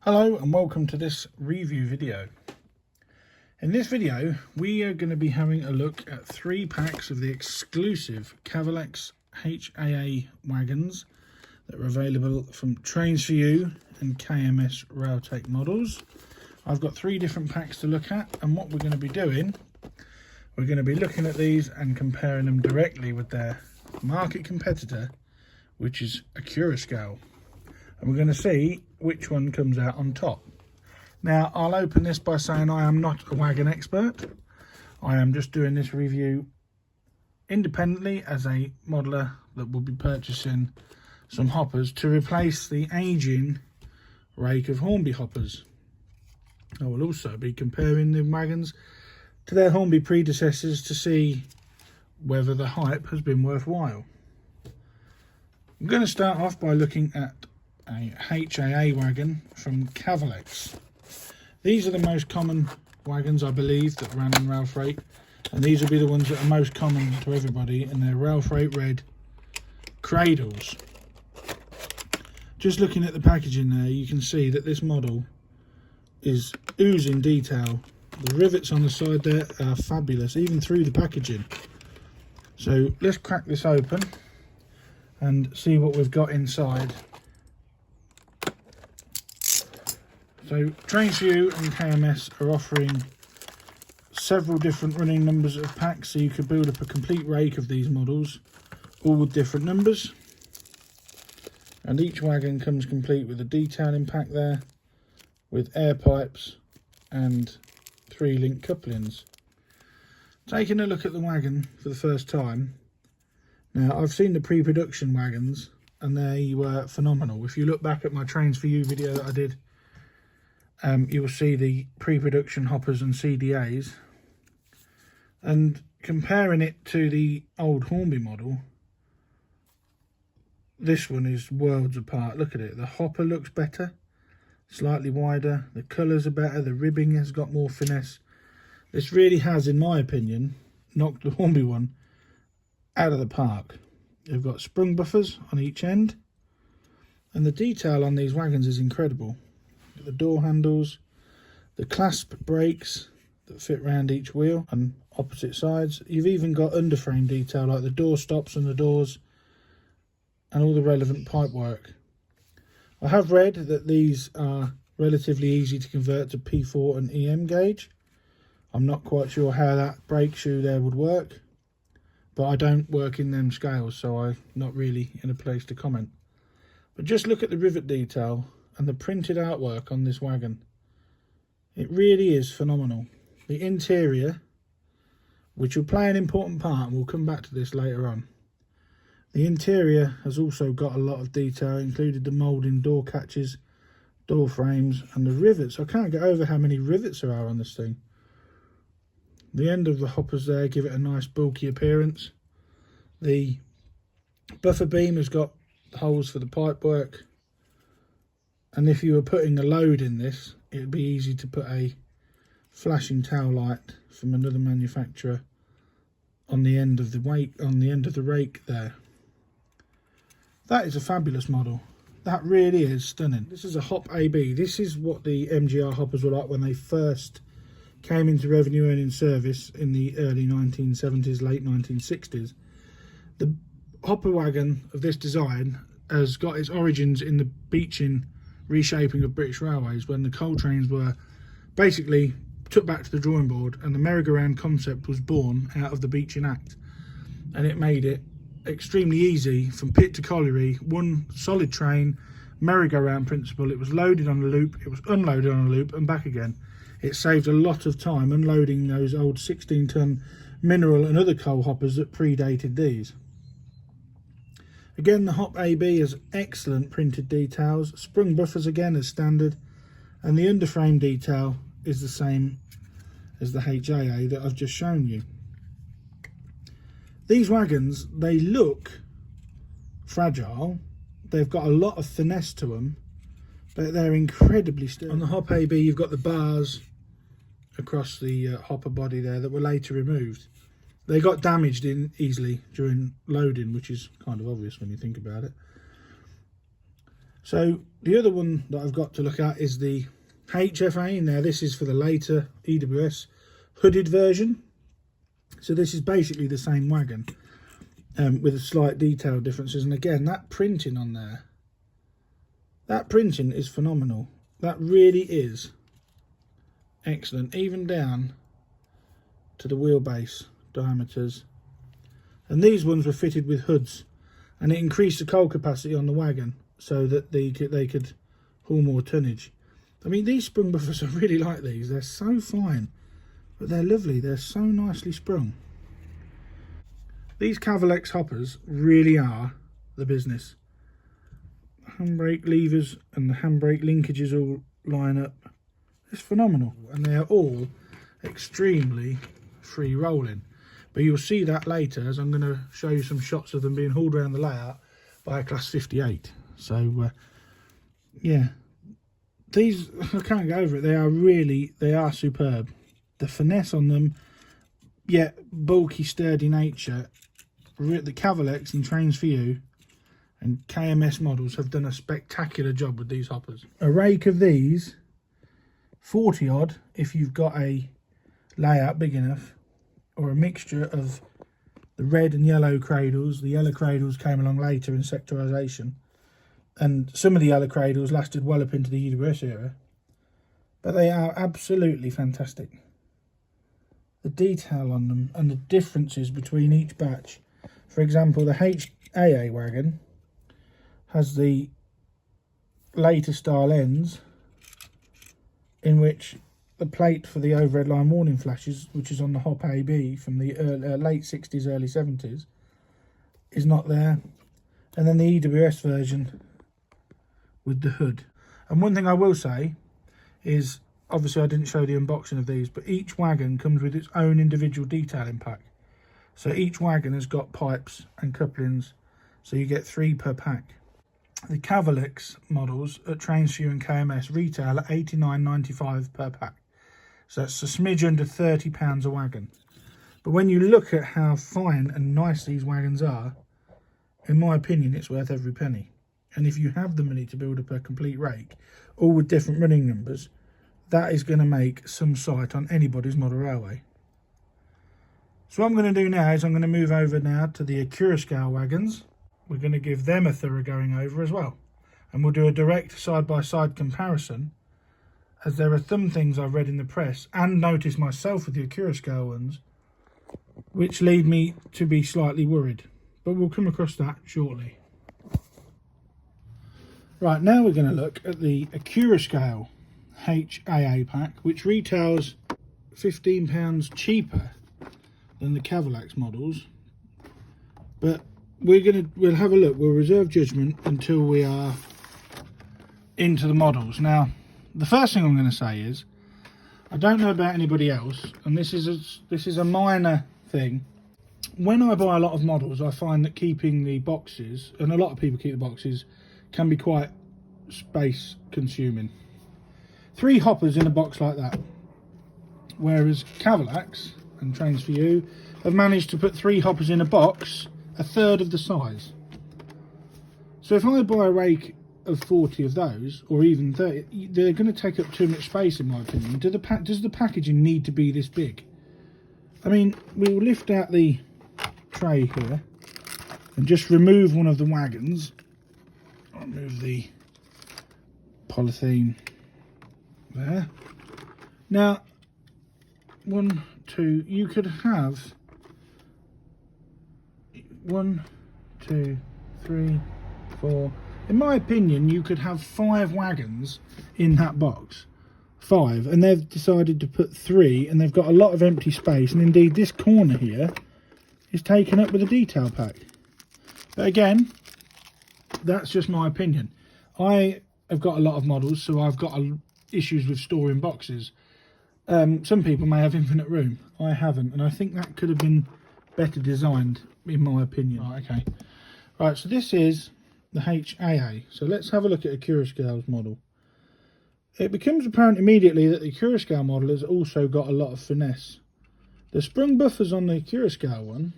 Hello and welcome to this review video. In this video we are going to be having a look at 3 packs of the exclusive Cavalex HAA wagons that are available from Trains4u and KMS Railtech models. I've got 3 different packs to look at, and what we're going to be doing, we're going to be looking at these and comparing them directly with their market competitor, which is Acxurascales. And we're going to see which one comes out on top. Now, I'll open this by saying I am not a wagon expert. I am just doing this review independently as a modeler that will be purchasing some hoppers to replace the aging rake of Hornby hoppers. I will also be comparing the wagons to their Hornby predecessors to see whether the hype has been worthwhile. I'm going to start off by looking at a HAA wagon from Cavalex. These are the most common wagons, I believe, that ran in rail freight, and these will be the ones that are most common to everybody in their rail freight red cradles. Just looking at the packaging there, you can see that this model is oozing detail. The rivets on the side there are fabulous, even through the packaging. So let's crack this open and see what we've got inside. So Trains4u and KMS are offering several different running numbers of packs, so you could build up a complete rake of these models, all with different numbers. And each wagon comes complete with a detailing pack there, with air pipes and 3 link couplings. Taking a look at the wagon for the first time. Now, I've seen the pre-production wagons and they were phenomenal. If you look back at my Trains4u video that I did, you will see the pre-production hoppers and CDAs, and comparing it to the old Hornby model, this one is worlds apart. Look at it, the hopper looks better, slightly wider, the colours are better, the ribbing has got more finesse. This really has, in my opinion, knocked the Hornby one out of the park. They've got sprung buffers on each end, and the detail on these wagons is incredible. The door handles, the clasp brakes that fit round each wheel on opposite sides. You've even got underframe detail like the door stops and the doors and all the relevant pipe work. I have read that these are relatively easy to convert to P4 and EM gauge. I'm not quite sure how that brake shoe there would work, but I don't work in them scales, so I'm not really in a place to comment. But just look at the rivet detail and the printed artwork on this wagon. It really is phenomenal. The interior, which will play an important part, and we'll come back to this later on. The interior has also got a lot of detail, including the moulding door catches, door frames and the rivets. I can't get over how many rivets there are on this thing. The end of the hoppers there give it a nice bulky appearance. The buffer beam has got holes for the pipe work. And if you were putting a load in this, it would be easy to put a flashing tail light from another manufacturer on the end of the rake there. That is a fabulous model. That really is stunning. This is a Hop AB. This is what the MGR hoppers were like when they first came into revenue earning service in the early 1970s, late 1960s. The hopper wagon of this design has got its origins in the beaching reshaping of British Railways, when the coal trains were basically took back to the drawing board and the merry-go-round concept was born out of the Beeching Act, and it made it extremely easy from pit to colliery, one solid train, merry-go-round principle. It was loaded on a loop, it was unloaded on a loop and back again. It saved a lot of time unloading those old 16-ton mineral and other coal hoppers that predated these. Again, the Hop AB has excellent printed details, sprung buffers again as standard, and the underframe detail is the same as the HAA that I've just shown you. These wagons, they look fragile, they've got a lot of finesse to them, but they're incredibly sturdy. On the Hop AB you've got the bars across the hopper body there that were later removed. They got damaged easily during loading, which is kind of obvious when you think about it. So the other one that I've got to look at is the HFA. Now this is for the later EWS hooded version. So this is basically the same wagon with slight detail differences. And again, that printing on there, that printing is phenomenal. That really is excellent, even down to the wheelbase diameters. And these ones were fitted with hoods, and it increased the coal capacity on the wagon so that they could haul more tonnage. I mean, these sprung buffers, I really like these. They're so fine, but they're lovely. They're so nicely sprung. These Cavalex hoppers really are the business. Handbrake levers and the handbrake linkages all line up. It's phenomenal, and they are all extremely free rolling. But you'll see that later, as I'm going to show you some shots of them being hauled around the layout by a Class 58. So yeah, these, I can't go over it. They are superb. The finesse on them, yet bulky, sturdy nature. The Cavalex and Trains4u and KMS models have done a spectacular job with these hoppers. A rake of these, 40 odd if you've got a layout big enough, or a mixture of the red and yellow cradles. The yellow cradles came along later in sectorisation, and some of the yellow cradles lasted well up into the EWS era, but they are absolutely fantastic. The detail on them and the differences between each batch. For example, the HAA wagon has the later style ends, in which the plate for the overhead line warning flashes, which is on the Hop AB from the late 60s, early 70s, is not there. And then the EWS version with the hood. And one thing I will say is, obviously I didn't show the unboxing of these, but each wagon comes with its own individual detailing pack. So each wagon has got pipes and couplings, so you get 3 per pack. The Cavalex models at Trains4u and KMS retail at $89.95 per pack. So that's a smidge under £30 a wagon. But when you look at how fine and nice these wagons are, in my opinion, it's worth every penny. And if you have the money to build up a complete rake, all with different running numbers, that is going to make some sight on anybody's model railway. So what I'm going to do now is I'm going to move over now to the Acurascale wagons. We're going to give them a thorough going over as well. And we'll do a direct side-by-side comparison, as there are some things I've read in the press and noticed myself with the Acurascale ones, which lead me to be slightly worried. But we'll come across that shortly. Right, now we're going to look at the Acurascale HAA pack, which retails £15 cheaper than the Cavalex models, but we'll have a look. We'll reserve judgment until we are into the models. Now, the first thing I'm going to say is, I don't know about anybody else, and this is a minor thing. When I buy a lot of models, I find that keeping the boxes, and a lot of people keep the boxes, can be quite space consuming. 3 hoppers in a box like that, whereas Cavalex and Trains4u have managed to put 3 hoppers in a box a third of the size. So if I buy a rake of 40 of those, or even 30, they're going to take up too much space in my opinion. Does the packaging need to be this big? I mean, we'll lift out the tray here and just remove one of the wagons. I'll remove the polythene there. Now, 1, 2, you could have 1, 2, 3, 4. In my opinion, you could have 5 wagons in that box. 5, and they've decided to put 3, and they've got a lot of empty space, and indeed this corner here is taken up with a detail pack. But again, that's just my opinion. I have got a lot of models, so I've got issues with storing boxes. Some people may have infinite room. I haven't, and I think that could have been better designed, in my opinion. Right, okay. Right, so this is the HAA. So let's have a look at Acurascale's model. It becomes apparent immediately that the Acurascale model has also got a lot of finesse. The sprung buffers on the Acurascale one,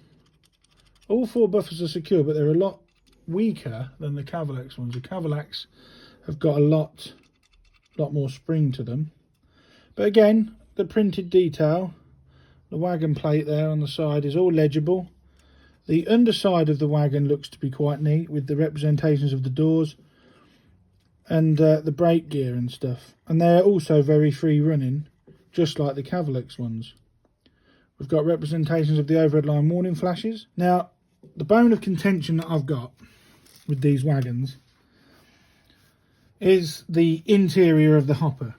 all 4 buffers are secure, but they're a lot weaker than the Cavalex ones. The Cavalex have got a lot more spring to them. But again, the printed detail, the wagon plate there on the side is all legible. The underside of the wagon looks to be quite neat with the representations of the doors and the brake gear and stuff. And they're also very free running, just like the Cavalex ones. We've got representations of the overhead line warning flashes. Now, the bone of contention that I've got with these wagons is the interior of the hopper.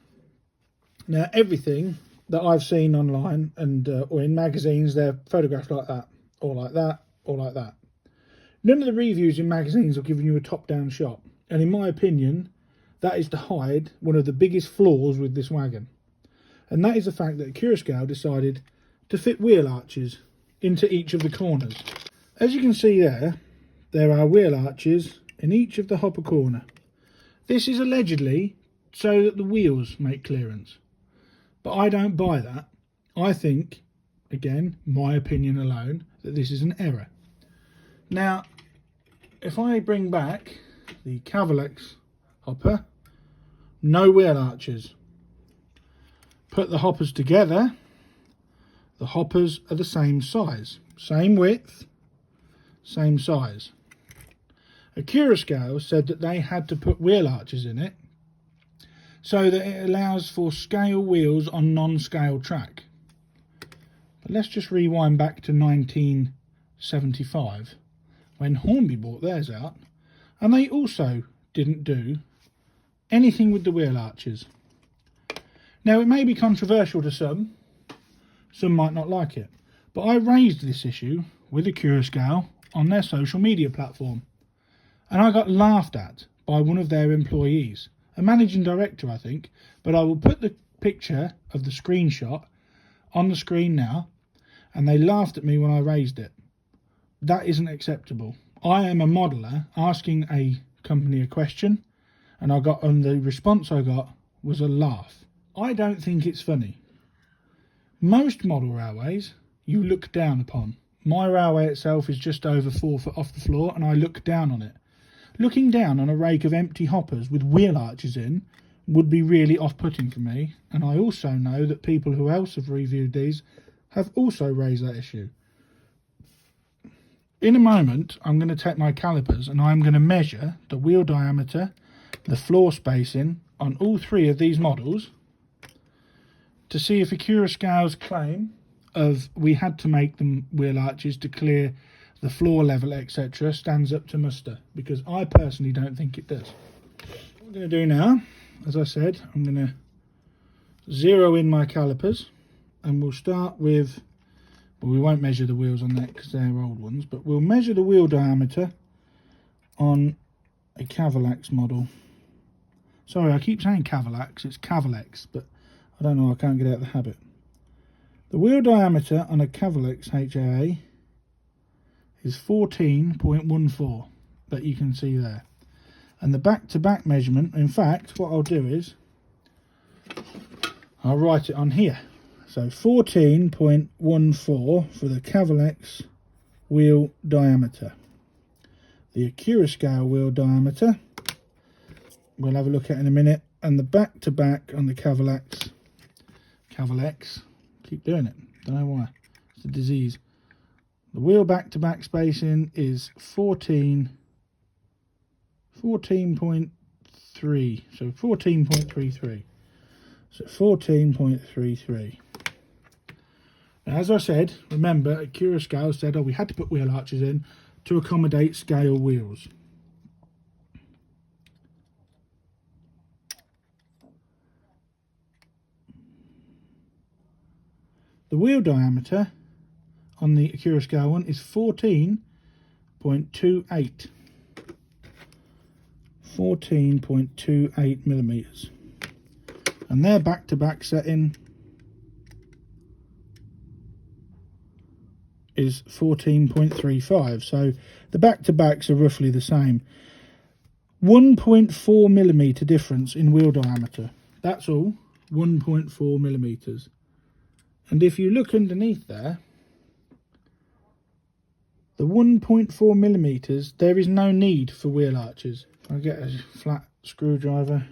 Now, everything that I've seen online and or in magazines, they're photographed like that, or like that, or like that. None of the reviews in magazines are giving you a top-down shot, and in my opinion, that is to hide one of the biggest flaws with this wagon, and that is the fact that Accurascale decided to fit wheel arches into each of the corners. As you can see there are wheel arches in each of the hopper corner. This is allegedly so that the wheels make clearance. But I don't buy that. I think, again, my opinion alone, that this is an error. Now, if I bring back the Cavalex hopper, no wheel arches. Put the hoppers together, the hoppers are the same size. Same width, same size. Accurascales said that they had to put wheel arches in it so that it allows for scale wheels on non-scale track. But let's just rewind back to 1975 when Hornby brought theirs out, and they also didn't do anything with the wheel arches. Now, it may be controversial to some might not like it, but I raised this issue with Accurascale on their social media platform, and I got laughed at by one of their employees, a managing director I think, but I will put the picture of the screenshot on the screen now, and they laughed at me when I raised it. That isn't acceptable. I am a modeller asking a company a question, and the response I got was a laugh. I don't think it's funny. Most model railways you look down upon. My railway itself is just over 4 foot off the floor, and I look down on it. Looking down on a rake of empty hoppers with wheel arches in would be really off-putting for me, and I also know that people who else have reviewed these have also raised that issue. In a moment, I'm going to take my calipers and I'm going to measure the wheel diameter, the floor spacing on all 3 of these models to see if Accurascale's claim of we had to make them wheel arches to clear the floor level, etc., stands up to muster, because I personally don't think it does. What I'm going to do now, as I said, I'm going to zero in my calipers, and we'll start with, well, we won't measure the wheels on that because they're old ones, but we'll measure the wheel diameter on a Cavalex model. Sorry, I keep saying Cavalex, it's Cavalex, but I don't know, I can't get out of the habit. The wheel diameter on a Cavalex HAA is 14.14, that you can see there. And the back-to-back measurement, in fact, what I'll do is I'll write it on here. So 14.14 for the Cavalex wheel diameter. The Accurascale wheel diameter, we'll have a look at in a minute. And the back-to-back on the Cavalex, keep doing it, don't know why, it's a disease. The wheel back-to-back spacing is 14.3, so 14.33. So 14.33. Now, as I said, remember, Accurascale said, oh, we had to put wheel arches in to accommodate scale wheels. The wheel diameter on the Accurascale one is 14.28. 14.28 millimeters. And their back-to-back setting is 14.35. So the back-to-backs are roughly the same. 1.4 millimeter difference in wheel diameter. That's all. 1.4 millimeters. And if you look underneath there, The 1.4 millimeters, there is no need for wheel arches. I'll get a flat screwdriver.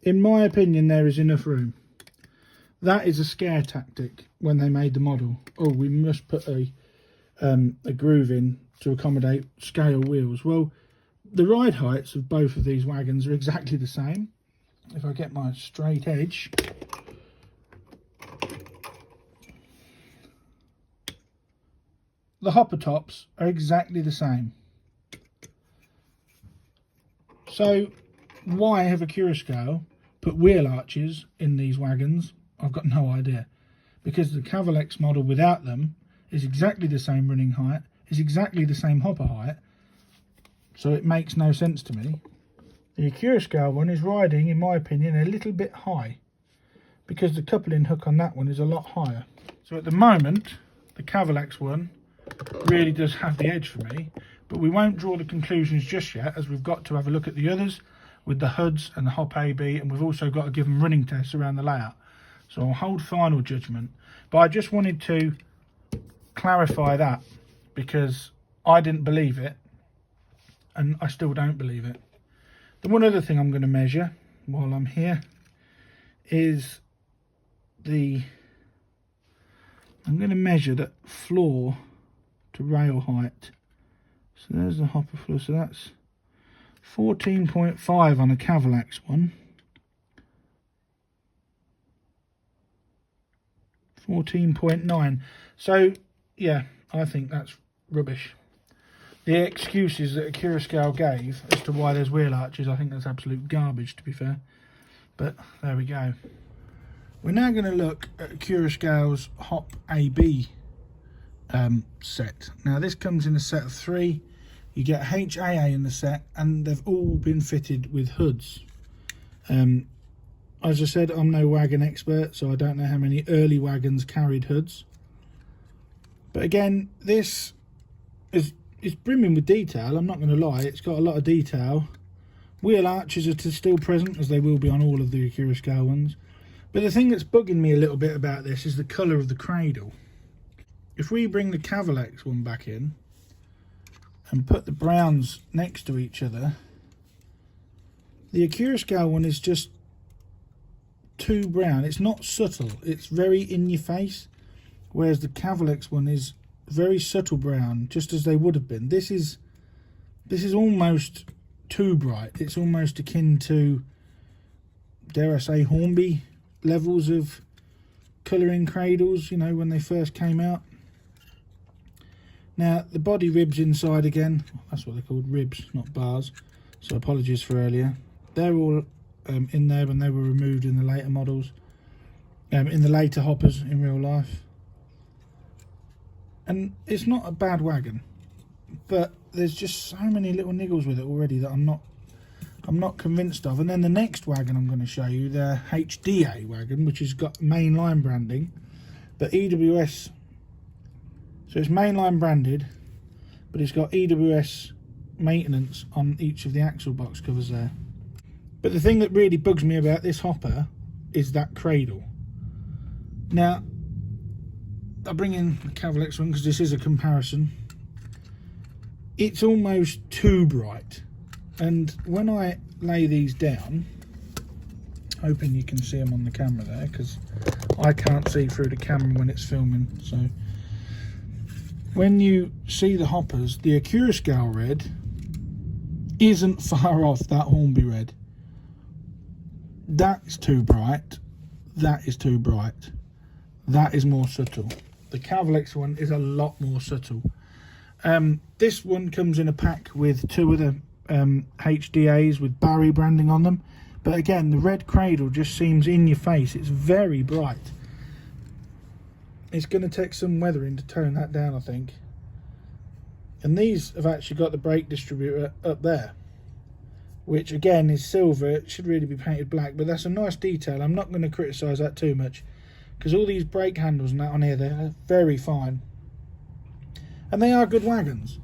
In my opinion, there is enough room. That is a scare tactic when they made the model. Oh, we must put a groove in to accommodate scale wheels. Well, the ride heights of both of these wagons are exactly the same. If I get my straight edge, the hopper tops are exactly the same. So why have Accurascale put wheel arches in these wagons? I've got no idea. Because the Cavalex model without them is exactly the same running height, is exactly the same hopper height, so it makes no sense to me. The Accurascale one is riding, in my opinion, a little bit high, because the coupling hook on that one is a lot higher. So at the moment, the Cavalex one really does have the edge for me, but we won't draw the conclusions just yet, as we've got to have a look at the others with the HUDs and the hop AB, and we've also got to give them running tests around the layout. So I'll hold final judgment, but I just wanted to clarify that because I didn't believe it and I still don't believe it. The one other thing I'm going to measure while I'm here is I'm going to measure that floor to rail height. So there's the hopper floor, so that's 14.5 on a Cavalex one. 14.9. So yeah, I think that's rubbish. The excuses that Accurascale gave as to why there's wheel arches, I think that's absolute garbage, to be fair. But there we go. We're now going to look at Accurascale's Hop AB set. Now this comes in a set of 3. You get HAA in the set, and they've all been fitted with hoods. As I said, I'm no wagon expert, so I don't know how many early wagons carried hoods. But again, this is brimming with detail, I'm not going to lie. It's got a lot of detail. Wheel arches are still present, as they will be on all of the Accurascale ones. But the thing that's bugging me a little bit about this is the colour of the cradle. If we bring the Cavalex one back in and put the browns next to each other, the Accurascale one is just too brown. It's not subtle, it's very in your face, whereas the Cavalex one is very subtle brown, just as they would have been. This is almost too bright. It's almost akin to, dare I say, Hornby levels of colouring cradles, you know, when they first came out. Now the body ribs inside again, that's what they're called, ribs, not bars, so apologies for earlier. They're all in there when they were removed in the later models, in the later hoppers in real life. And it's not a bad wagon, but there's just so many little niggles with it already that I'm not convinced of. And then the next wagon I'm going to show you, the HDA wagon, which has got mainline branding, but EWS. So it's mainline branded, but it's got EWS maintenance on each of the axle box covers there. But the thing that really bugs me about this hopper is that cradle. Now, I'll bring in the Cavalex one because this is a comparison. It's almost too bright. And when I lay these down, hoping you can see them on the camera there, because I can't see through the camera when it's filming. So when you see the hoppers, the Accurascale red isn't far off that Hornby red. That's too bright. That is too bright. That is more subtle. The Cavalex one is a lot more subtle. This one comes in a pack with 2 other HDAs with Barry branding on them. But again, the red cradle just seems in your face. It's very bright. It's going to take some weathering to tone that down, I think. And these have actually got the brake distributor up there, which again is silver. It should really be painted black, but that's a nice detail. I'm not going to criticise that too much, because all these brake handles and that on here, they're very fine. And they are good wagons.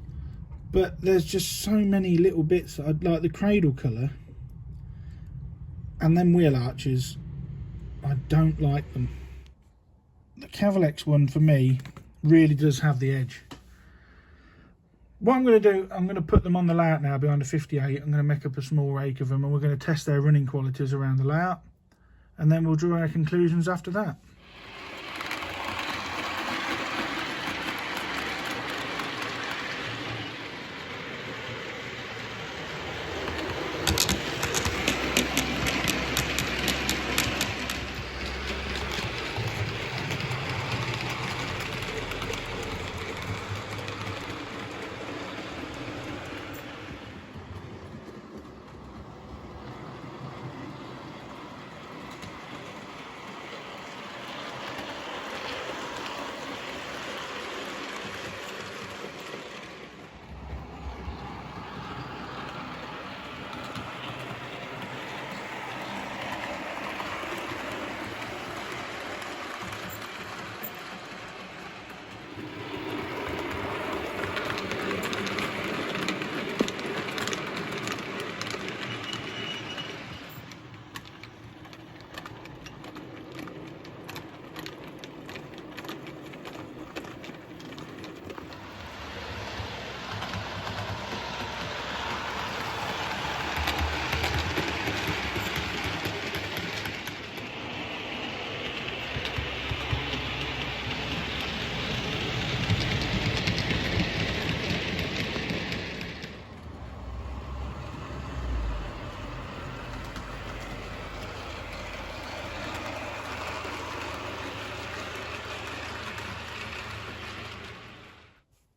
But there's just so many little bits that I'd like. The cradle colour and then wheel arches, I don't like them. The Cavalex one for me really does have the edge. What I'm going to do, I'm going to put them on the layout now behind the 58. I'm going to make up a small rake of them, and we're going to test their running qualities around the layout, and then we'll draw our conclusions after that.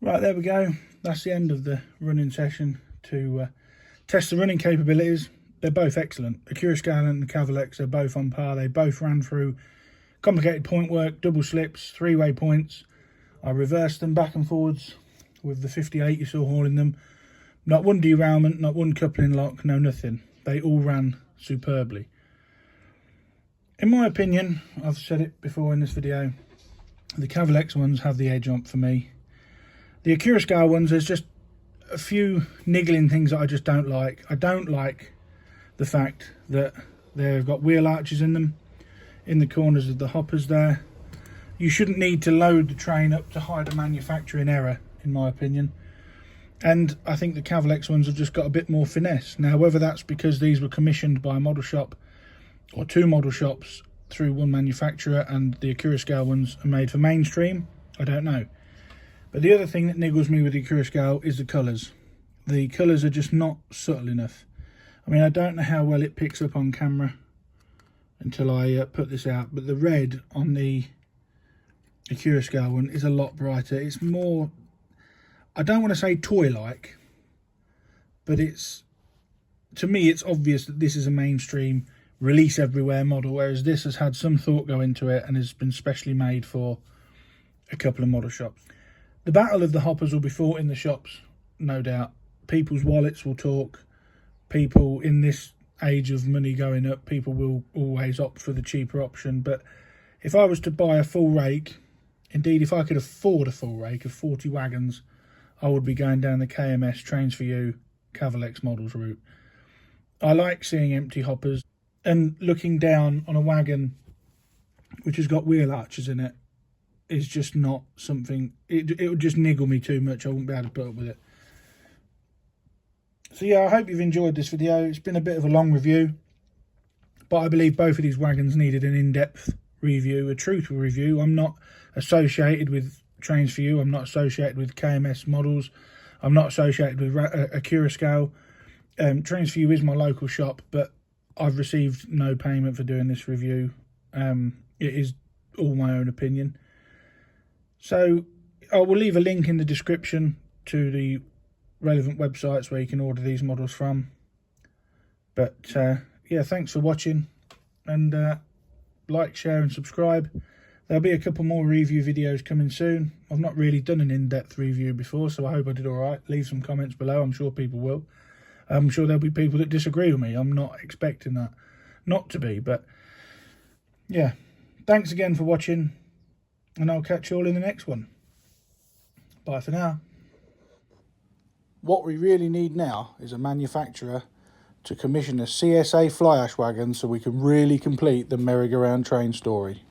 Right, there we go. That's the end of the running session to test the running capabilities. They're both excellent. Accurascale and the Cavalex are both on par. They both ran through complicated point work, double slips, three-way points. I reversed them back and forwards with the 58 you saw hauling them. Not one derailment, not one coupling lock, no nothing. They all ran superbly. In my opinion, I've said it before in this video, the Cavalex ones have the edge on for me. The Acurascale ones, there's just a few niggling things that I just don't like. I don't like the fact that they've got wheel arches in them, in the corners of the hoppers there. You shouldn't need to load the train up to hide a manufacturing error, in my opinion. And I think the Cavalex ones have just got a bit more finesse. Now, whether that's because these were commissioned by a model shop or two model shops through one manufacturer and the Accurascale ones are made for mainstream, I don't know. But the other thing that niggles me with the Accurascale is the colours. The colours are just not subtle enough. I mean, I don't know how well it picks up on camera until I put this out, but the red on the Accurascale one is a lot brighter. It's more, I don't want to say toy-like, but it's, to me, it's obvious that this is a mainstream release everywhere model, whereas this has had some thought go into it and has been specially made for a couple of model shops. The battle of the hoppers will be fought in the shops, no doubt. People's wallets will talk. People in this age of money going up, people will always opt for the cheaper option. But if I was to buy a full rake, indeed if I could afford a full rake of 40 wagons, I would be going down the KMS Trains4u Cavalex models route. I like seeing empty hoppers and looking down on a wagon which has got wheel arches in it is just not something, it would just niggle me too much. I wouldn't be able to put up with it. So yeah, I hope you've enjoyed this video. It's been a bit of a long review, but I believe both of these wagons needed an in-depth review, a truthful review. I'm not associated with Trains4u, I'm not associated with KMS models, I'm not associated with Accurascale. Trains4u is my local shop, but I've received no payment for doing this review. It is all my own opinion. So I will leave a link in the description to the relevant websites where you can order these models from. But yeah, thanks for watching, and like, share and subscribe. There'll be a couple more review videos coming soon. I've not really done an in-depth review before, so I hope I did all right. Leave some comments below. I'm sure people will. I'm sure there'll be people that disagree with me. I'm not expecting that not to be, but yeah, thanks again for watching, and I'll catch you all in the next one. Bye for now. What we really need now is a manufacturer to commission a CSA fly ash wagon so we can really complete the merry-go-round train story.